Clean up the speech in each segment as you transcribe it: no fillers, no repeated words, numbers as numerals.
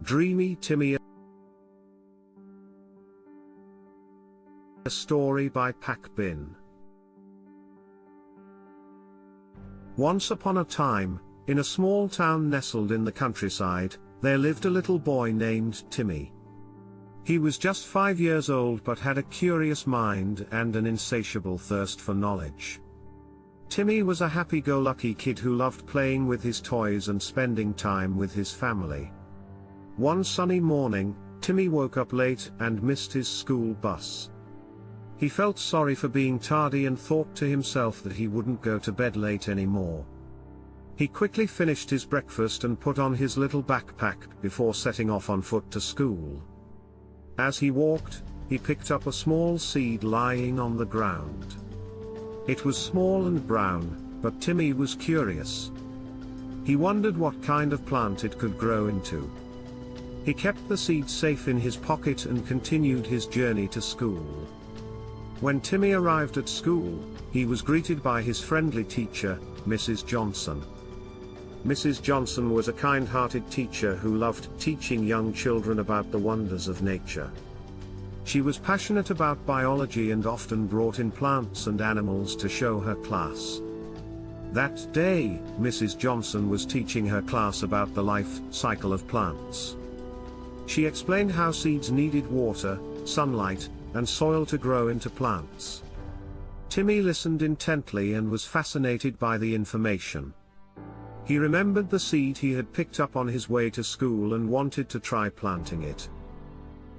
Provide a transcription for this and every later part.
Dreamy, Timmy. A story by Pak Bin. Once upon a time, in a small town nestled in the countryside, there lived a little boy named Timmy. He was just 5 years old but had a curious mind and an insatiable thirst for knowledge. Timmy was a happy-go-lucky kid who loved playing with his toys and spending time with his family. One sunny morning, Timmy woke up late and missed his school bus. He felt sorry for being tardy and thought to himself that he wouldn't go to bed late anymore. He quickly finished his breakfast and put on his little backpack before setting off on foot to school. As he walked, he picked up a small seed lying on the ground. It was small and brown, but Timmy was curious. He wondered what kind of plant it could grow into. He kept the seed safe in his pocket and continued his journey to school. When Timmy arrived at school, he was greeted by his friendly teacher, Mrs. Johnson. Mrs. Johnson was a kind-hearted teacher who loved teaching young children about the wonders of nature. She was passionate about biology and often brought in plants and animals to show her class. That day, Mrs. Johnson was teaching her class about the life cycle of plants. She explained how seeds needed water, sunlight, and soil to grow into plants. Timmy listened intently and was fascinated by the information. He remembered the seed he had picked up on his way to school and wanted to try planting it.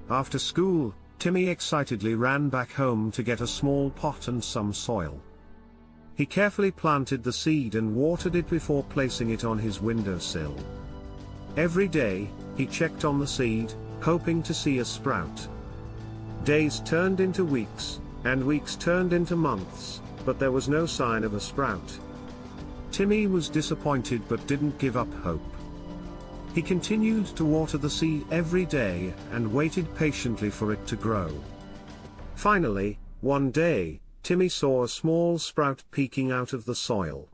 After school, Timmy excitedly ran back home to get a small pot and some soil. He carefully planted the seed and watered it before placing it on his windowsill. Every day, he checked on the seed, hoping to see a sprout. Days turned into weeks, and weeks turned into months, but there was no sign of a sprout. Timmy was disappointed but didn't give up hope. He continued to water the seed every day and waited patiently for it to grow. Finally, one day, Timmy saw a small sprout peeking out of the soil.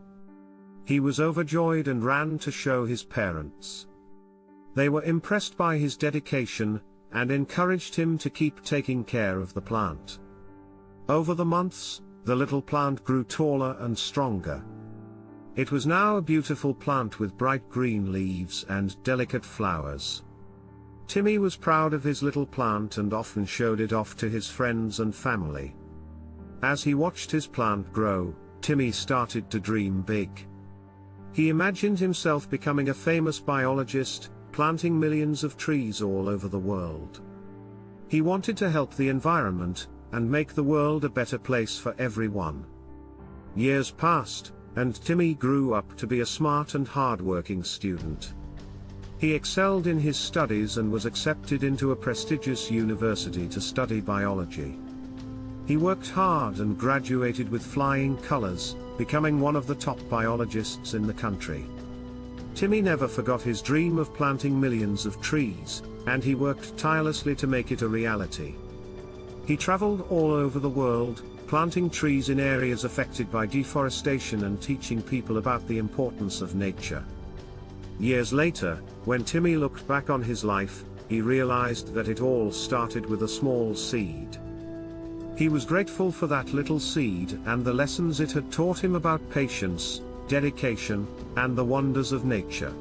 He was overjoyed and ran to show his parents. They were impressed by his dedication, and encouraged him to keep taking care of the plant. Over the months, the little plant grew taller and stronger. It was now a beautiful plant with bright green leaves and delicate flowers. Timmy was proud of his little plant and often showed it off to his friends and family. As he watched his plant grow, Timmy started to dream big. He imagined himself becoming a famous biologist, planting millions of trees all over the world. He wanted to help the environment, and make the world a better place for everyone. Years passed, and Timmy grew up to be a smart and hard-working student. He excelled in his studies and was accepted into a prestigious university to study biology. He worked hard and graduated with flying colors, becoming one of the top biologists in the country. Timmy never forgot his dream of planting millions of trees, and he worked tirelessly to make it a reality. He traveled all over the world, planting trees in areas affected by deforestation and teaching people about the importance of nature. Years later, when Timmy looked back on his life, he realized that it all started with a small seed. He was grateful for that little seed and the lessons it had taught him about patience, dedication, and the wonders of nature.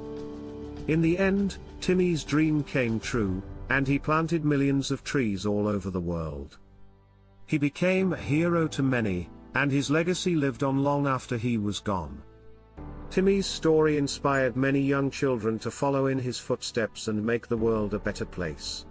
In the end, Timmy's dream came true, and he planted millions of trees all over the world. He became a hero to many, and his legacy lived on long after he was gone. Timmy's story inspired many young children to follow in his footsteps and make the world a better place.